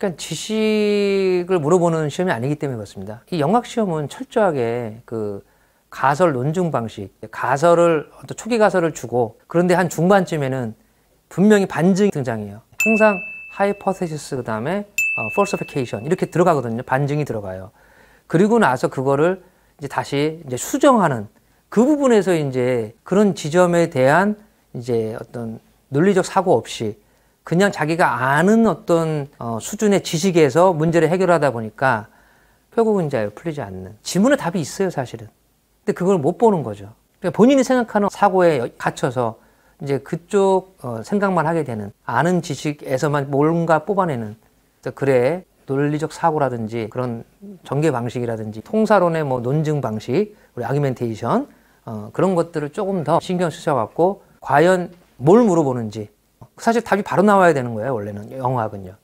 그러니까 지식을 물어보는 시험이 아니기 때문에 그렇습니다. 이 영학 시험은 철저하게 그 가설 논증 방식, 가설을 어떤 초기 가설을 주고 그런데 한 중반쯤에는 분명히 반증이 등장해요. 항상 하이포테시스 그다음에 falsification 이렇게 들어가거든요. 반증이 들어가요. 그리고 나서 그거를 이제 다시 이제 수정하는 그 부분에서 이제 그런 지점에 대한 이제 어떤 논리적 사고 없이 그냥 자기가 아는 어떤 수준의 지식에서 문제를 해결하다 보니까 결국은 이제 풀리지 않는. 지문에 답이 있어요, 사실은. 근데 그걸 못 보는 거죠. 그러니까 본인이 생각하는 사고에 갇혀서 이제 그쪽 생각만 하게 되는, 아는 지식에서만 뭔가 뽑아내는. 그래 논리적 사고라든지 그런 전개 방식이라든지 통사론의 뭐 논증 방식, 우리 아규멘테이션 그런 것들을 조금 더 신경 쓰셔갖고 과연 뭘 물어보는지. 사실 답이 바로 나와야 되는 거예요, 원래는 영어학은요.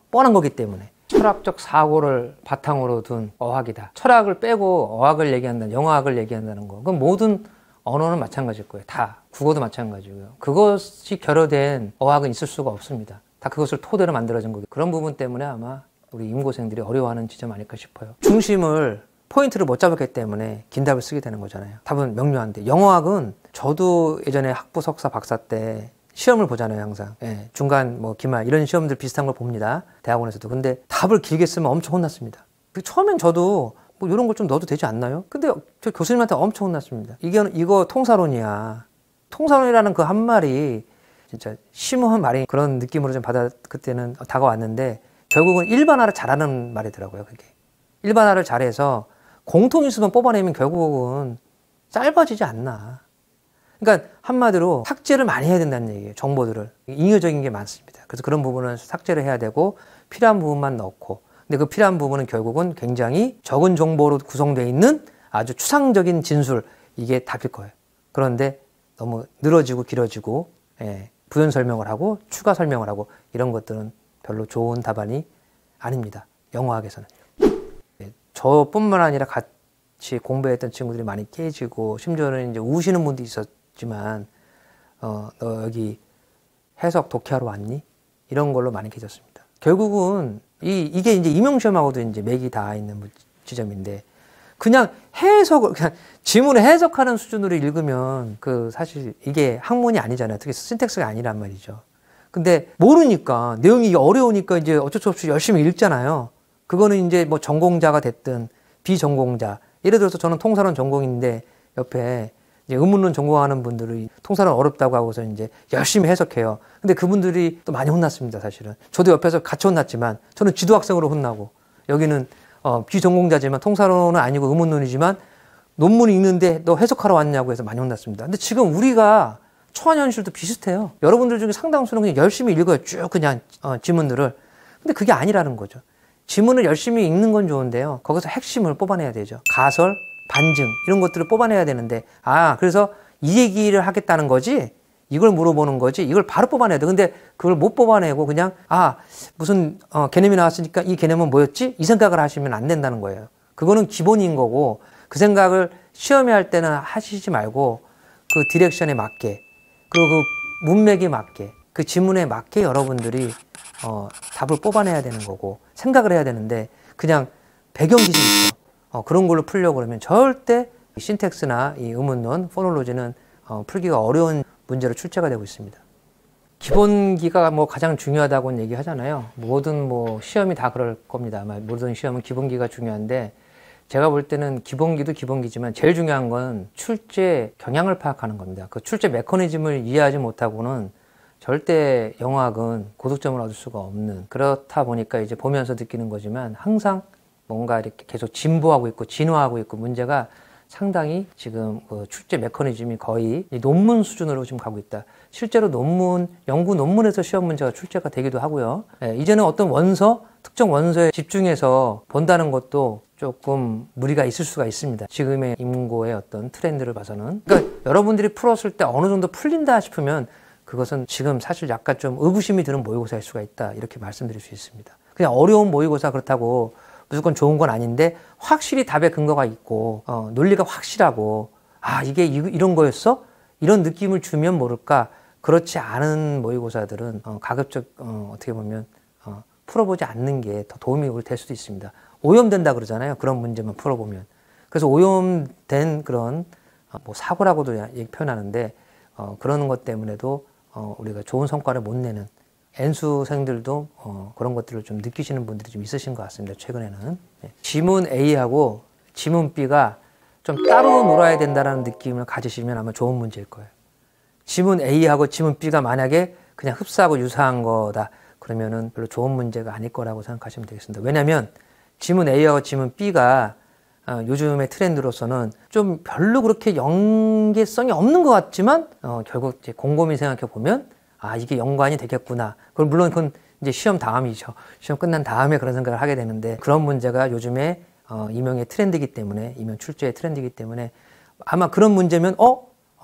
뻔한 거기 때문에. 철학적 사고를 바탕으로 둔 어학이다. 철학을 빼고 어학을 얘기한다는, 영어학을 얘기한다는 거. 그건 모든 언어는 마찬가지일 거예요. 다. 국어도 마찬가지고요. 그것이 결여된 어학은 있을 수가 없습니다. 다 그것을 토대로 만들어진 거기. 그런 부분 때문에 아마 우리 임고생들이 어려워하는 지점 아닐까 싶어요. 중심을, 포인트를 못 잡았기 때문에 긴 답을 쓰게 되는 거잖아요. 답은 명료한데. 영어학은 저도 예전에 학부, 석사, 박사 때 시험을 보잖아요, 항상. 예, 중간, 뭐, 기말, 이런 시험들 비슷한 걸 봅니다. 대학원에서도. 근데 답을 길게 쓰면 엄청 혼났습니다. 처음엔 저도 뭐 이런 걸 좀 넣어도 되지 않나요? 근데 저 교수님한테 엄청 혼났습니다. 이거 통사론이야. 통사론이라는 그 한 말이 진짜 심오한 말이 그런 느낌으로 좀 그때는 다가왔는데 결국은 일반화를 잘하는 말이더라고요, 그게. 일반화를 잘해서 공통인수만 뽑아내면 결국은 짧아지지 않나. 그러니까 한마디로 삭제를 많이 해야 된다는 얘기예요. 정보들을. 잉여적인 게 많습니다. 그래서 그런 부분은 삭제를 해야 되고 필요한 부분만 넣고, 근데 그 필요한 부분은 결국은 굉장히 적은 정보로 구성되어 있는 아주 추상적인 진술, 이게 답일 거예요. 그런데 너무 늘어지고 길어지고 부연 설명을 하고 추가 설명을 하고 이런 것들은 별로 좋은 답안이 아닙니다. 영어학에서는. 저뿐만 아니라 같이 공부했던 친구들이 많이 깨지고 심지어는 이제 우시는 분도 있었지만 너 여기 해석 독해하러 왔니? 이런 걸로 많이 깨졌습니다. 결국은 이게 이제 임용시험하고도 이제 맥이 닿아 있는 지점인데 그냥 지문을 해석하는 수준으로 읽으면 사실 이게 학문이 아니잖아요. 특히 신텍스가 아니란 말이죠. 근데 모르니까 내용이 어려우니까 이제 어쩔 수 없이 열심히 읽잖아요. 그거는 이제 뭐 전공자가 됐든 비전공자. 예를 들어서 저는 통사론 전공인데 옆에 이제 의문론 전공하는 분들이 통사론 어렵다고 하고서 이제 열심히 해석해요. 근데 그분들이 또 많이 혼났습니다, 사실은. 저도 옆에서 같이 혼났지만 저는 지도학생으로 혼나고 여기는 비전공자지만 통사론은 아니고 의문론이지만 논문을 읽는데 너 해석하러 왔냐고 해서 많이 혼났습니다. 근데 지금 우리가 처한 현실도 비슷해요. 여러분들 중에 상당수는 그냥 열심히 읽어요. 쭉 그냥 지문들을. 근데 그게 아니라는 거죠. 지문을 열심히 읽는 건 좋은데요. 거기서 핵심을 뽑아내야 되죠. 가설, 반증 이런 것들을 뽑아내야 되는데 그래서 이 얘기를 하겠다는 거지? 이걸 물어보는 거지? 이걸 바로 뽑아내야 돼. 근데 그걸 못 뽑아내고 그냥 무슨 개념이 나왔으니까 이 개념은 뭐였지? 이 생각을 하시면 안 된다는 거예요. 그거는 기본인 거고 그 생각을 시험에 할 때는 하시지 말고 그 디렉션에 맞게 그리고 그 문맥에 맞게 그 지문에 맞게 여러분들이 답을 뽑아내야 되는 거고 생각을 해야 되는데 그냥 배경 지식이 있어. 그런 걸로 풀려고 그러면 절대 신텍스나 이 의문론, 포놀로지는 풀기가 어려운 문제로 출제가 되고 있습니다. 기본기가 뭐 가장 중요하다고는 얘기하잖아요. 모든 시험이 다 그럴 겁니다. 아마 모든 시험은 기본기가 중요한데 제가 볼 때는 기본기도 기본기지만 제일 중요한 건 출제 경향을 파악하는 겁니다. 그 출제 메커니즘을 이해하지 못하고는 절대 영어학은 고득점을 얻을 수가 없는, 그렇다 보니까 이제 보면서 느끼는 거지만 항상 뭔가 이렇게 계속 진보하고 있고 진화하고 있고 문제가 상당히 지금 출제 메커니즘이 거의 논문 수준으로 지금 가고 있다. 실제로 연구 논문에서 시험 문제가 출제가 되기도 하고요. 이제는 어떤 특정 원서에 집중해서 본다는 것도 조금 무리가 있을 수가 있습니다. 지금의 임고의 어떤 트렌드를 봐서는. 그러니까 여러분들이 풀었을 때 어느 정도 풀린다 싶으면 그것은 지금 사실 약간 좀 의구심이 드는 모의고사일 수가 있다. 이렇게 말씀드릴 수 있습니다. 그냥 어려운 모의고사 그렇다고 무조건 좋은 건 아닌데 확실히 답에 근거가 있고 논리가 확실하고 이게 이런 거였어? 이런 느낌을 주면 모를까. 그렇지 않은 모의고사들은 가급적 어떻게 보면 풀어보지 않는 게 더 도움이 될 수도 있습니다. 오염된다 그러잖아요. 그런 문제만 풀어보면. 그래서 오염된 그런 뭐 사고라고도 표현하는데 그런 것 때문에도 우리가 좋은 성과를 못 내는 N수생들도 그런 것들을 좀 느끼시는 분들이 좀 있으신 것 같습니다. 최근에는. 네. 지문 A하고 지문 B가 좀 따로 놀아야 된다는 느낌을 가지시면 아마 좋은 문제일 거예요. 지문 A하고 지문 B가 만약에 그냥 흡사하고 유사한 거다. 그러면은 별로 좋은 문제가 아닐 거라고 생각하시면 되겠습니다. 왜냐하면 지문 A하고 지문 B가 요즘의 트렌드로서는 좀 별로 그렇게 연계성이 없는 것 같지만 결국 이제 곰곰이 생각해 보면 이게 연관이 되겠구나. 그럼 물론 그건 이제 시험 다음이죠. 시험 끝난 다음에 그런 생각을 하게 되는데 그런 문제가 요즘에 임용의 트렌드이기 때문에 임용 출제의 트렌드이기 때문에 아마 그런 문제면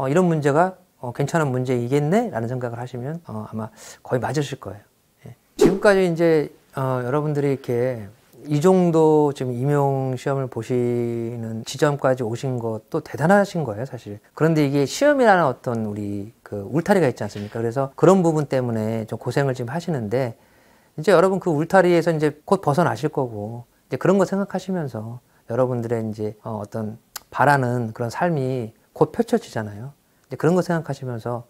이런 문제가 괜찮은 문제이겠네 라는 생각을 하시면 아마 거의 맞으실 거예요. 예. 지금까지 이제 여러분들이 이렇게 이 정도 지금 임용 시험을 보시는 지점까지 오신 것도 대단하신 거예요, 사실. 그런데 이게 시험이라는 어떤 우리 그 울타리가 있지 않습니까? 그래서 그런 부분 때문에 좀 고생을 지금 하시는데 이제 여러분 그 울타리에서 이제 곧 벗어나실 거고 이제 그런 거 생각하시면서 여러분들의 이제 어떤 바라는 그런 삶이 곧 펼쳐지잖아요. 이제 그런 거 생각하시면서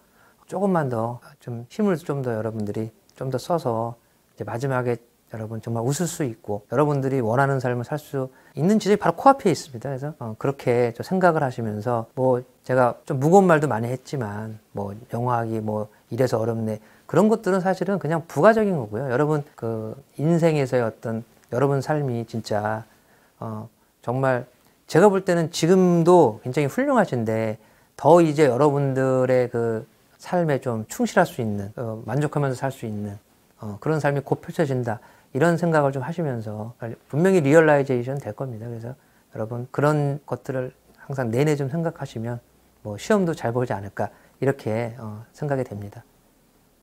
조금만 더 좀 힘을 좀 더 여러분들이 좀 더 써서 이제 마지막에 여러분 정말 웃을 수 있고 여러분들이 원하는 삶을 살 수 있는 지점이 바로 코앞에 있습니다. 그래서 그렇게 좀 생각을 하시면서 뭐 제가 좀 무거운 말도 많이 했지만 뭐 영어하기 뭐 이래서 어렵네 그런 것들은 사실은 그냥 부가적인 거고요. 여러분 그 인생에서의 어떤 여러분 삶이 진짜 정말 제가 볼 때는 지금도 굉장히 훌륭하신데 더 이제 여러분들의 그 삶에 좀 충실할 수 있는 만족하면서 살 수 있는 그런 삶이 곧 펼쳐진다. 이런 생각을 좀 하시면서 분명히 리얼라이제이션 될 겁니다. 그래서 여러분 그런 것들을 항상 내내 좀 생각하시면 뭐 시험도 잘 보지 않을까 이렇게 생각이 됩니다.